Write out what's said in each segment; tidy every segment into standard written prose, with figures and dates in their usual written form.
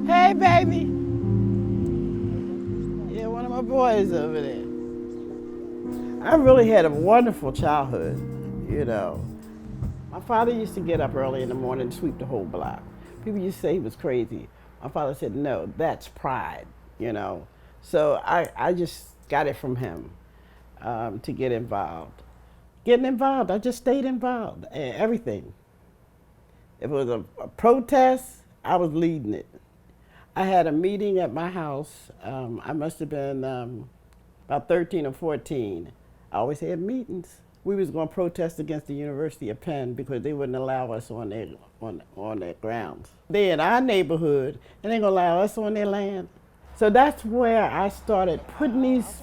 Hey, baby. Yeah, one of my boys over there. I really had a wonderful childhood, you know. My father used to get up early in the morning and sweep the whole block. People used to say he was crazy. My father said, no, that's pride, you know. So I just got it from him to get involved. Getting involved, I just stayed involved in everything. If it was a protest, I was leading it. I had a meeting at my house. I must have been about 13 or 14. I always had meetings. We was going to protest against the University of Penn because they wouldn't allow us on their grounds. They in our neighborhood, and they gonna allow us on their land. So that's where I started putting these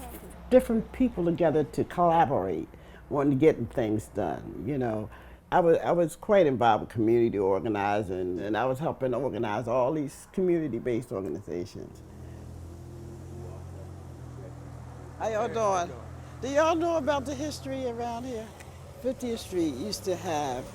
different people together to collaborate on getting things done. You know, I was quite involved with community organizing, and I was helping organize all these community-based organizations. How y'all doing? Do y'all know about the history around here? 50th Street used to have,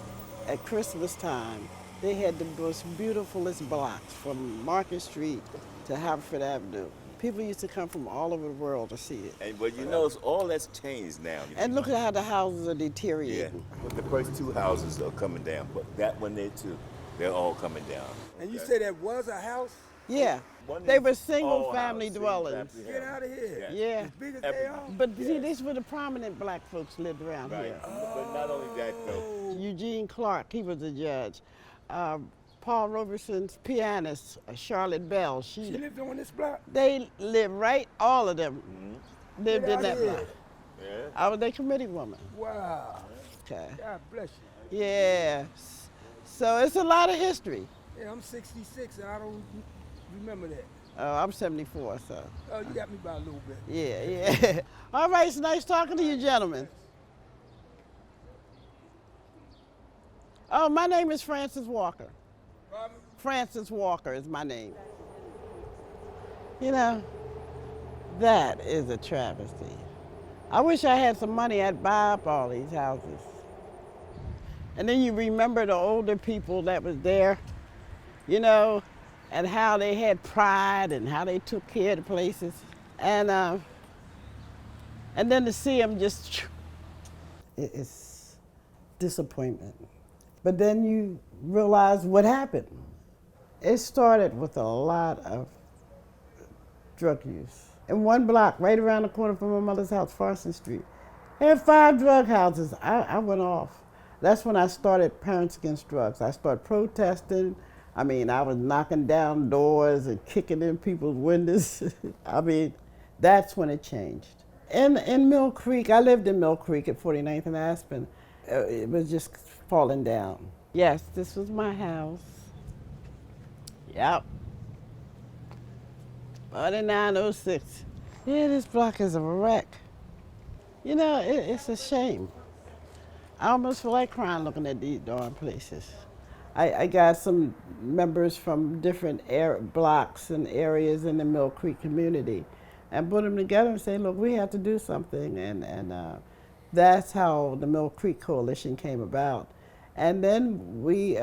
at Christmas time, they had the most beautifulest blocks from Market Street to Haverford Avenue. People used to come from all over the world to see it. And, but you know, all that's changed now. And look at how the houses are deteriorating. Yeah, but the first two houses are coming down, but that one there too, they're all coming down. And you said that was a house? Yeah, they were single family dwellings. Get out of here. Yeah. As big as they are? But see, these were the prominent black folks lived around here. But not only that though. Eugene Clark, he was a judge. Paul Roberson's pianist, Charlotte Bell. She lived on this block? They lived right, all of them lived in that block. Yeah. I was their committee woman. Wow. Okay. God bless you. Yeah. So it's a lot of history. Yeah, I'm 66 and I don't remember that. Oh, I'm 74, so. Oh, you got me by a little bit. Yeah. All right, it's nice talking to you, gentlemen. Oh, my name is Frances Walker. Pardon? Frances Walker is my name. You know, that is a travesty. I wish I had some money, I'd buy up all these houses. And then you remember the older people that was there, you know, and how they had pride and how they took care of the places. And then to see them just, it's disappointment. But then you realize what happened. It started with a lot of drug use. In one block, right around the corner from my mother's house, Farson Street, they had 5 drug houses. I went off. That's when I started Parents Against Drugs. I started protesting. I mean, I was knocking down doors and kicking in people's windows. I mean, that's when it changed. In Mill Creek, I lived in Mill Creek at 49th and Aspen. It was just falling down. Yes, this was my house. Yep. 4906. Yeah, this block is a wreck. You know, it's a shame. I almost feel like crying looking at these darn places. I got some members from different blocks and areas in the Mill Creek community and put them together and say, look, we have to do something. And that's how the Mill Creek Coalition came about. And then we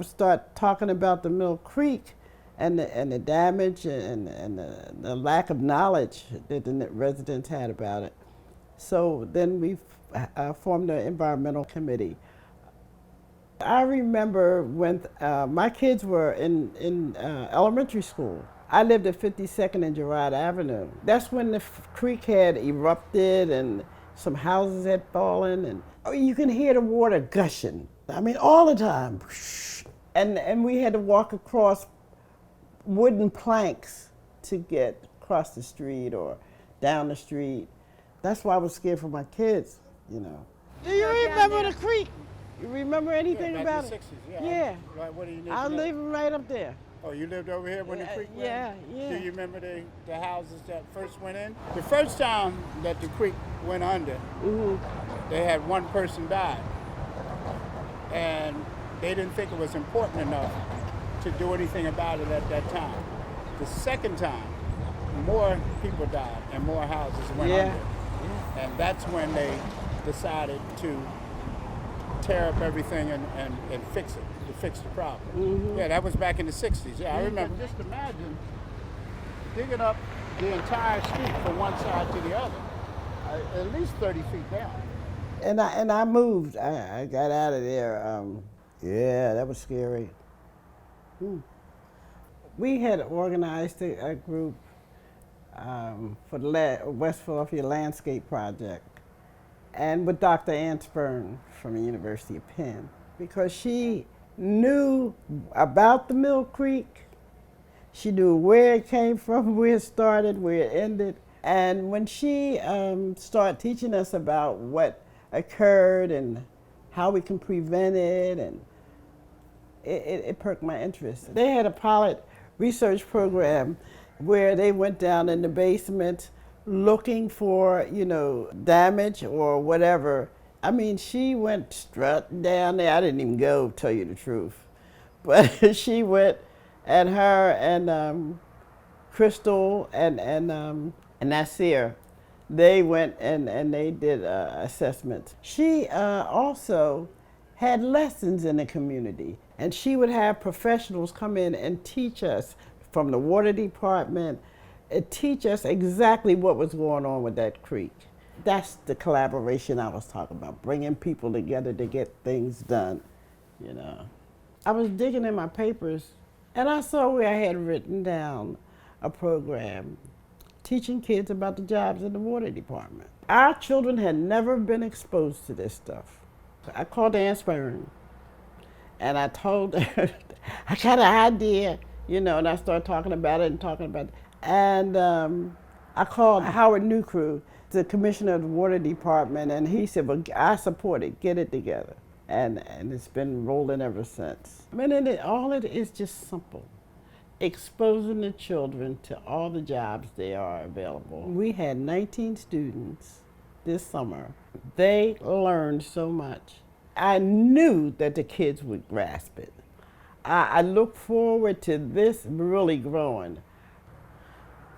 start talking about the Mill Creek and the damage and the lack of knowledge that the residents had about it. So then we formed an environmental committee. I remember when my kids were in elementary school. I lived at 52nd and Girard Avenue. That's when the creek had erupted and some houses had fallen, and you can hear the water gushing. I mean, all the time. And we had to walk across wooden planks to get across the street or down the street. That's why I was scared for my kids, you know. Do you remember the creek? You remember anything about it? 60s, yeah. Right, what do you need I to know? live right up there. Oh, you lived over here when the creek went? Yeah. Do you remember the houses that first went in? The first time that the creek went under, they had one person died. And they didn't think it was important enough to do anything about it at that time. The second time, more people died and more houses went under. And that's when they decided to tear up everything and fix it, to fix the problem. Yeah, that was back in the 60s. Yeah, I remember. Just imagine digging up the entire street from one side to the other, at least 30 feet down. And I moved. I got out of there. Yeah, that was scary. We had organized a group for the West Philadelphia Landscape Project, and with Dr. Ann Spirn from the University of Penn, because she knew about the Mill Creek. She knew where it came from, where it started, where it ended. And when she started teaching us about what occurred and how we can prevent it, and it perked my interest. They had a pilot research program where they went down in the basement looking for, damage or whatever. I mean, she went strutting down there. I didn't even go, tell you the truth. But she went, and her and Crystal and Nasir, they went and they did assessments. She also had lessons in the community, and she would have professionals come in and teach us from the water department, teach us exactly what was going on with that creek. That's the collaboration I was talking about, bringing people together to get things done, I was digging in my papers, and I saw where I had written down a program teaching kids about the jobs in the water department. Our children had never been exposed to this stuff. I called Ann Spirn, and I told her, I got an idea, and I started talking about it. And I called Howard Newcrew, the commissioner of the water department, and he said, well, I support it, get it together. And it's been rolling ever since. I mean, all it is just simple. Exposing the children to all the jobs that are available. We had 19 students this summer. They learned so much. I knew that the kids would grasp it. I look forward to this really growing.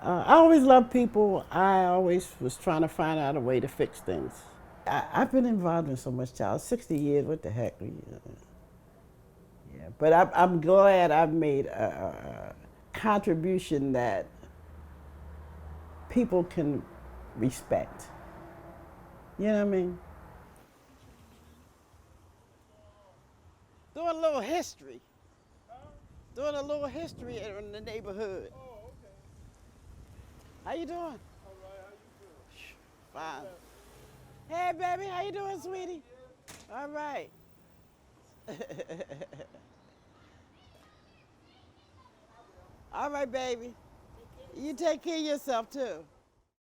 I always loved people. I always was trying to find out a way to fix things. I've been involved in so much child, 60 years, what the heck. Yeah, but I'm glad I've made a contribution that people can respect. You know what I mean? Doing a little history. Doing a little history in the neighborhood. Oh, okay. How you doing? All right, how you doing? Fine. Hey, baby, how you doing, sweetie? All right. All right, baby. You take care of yourself, too.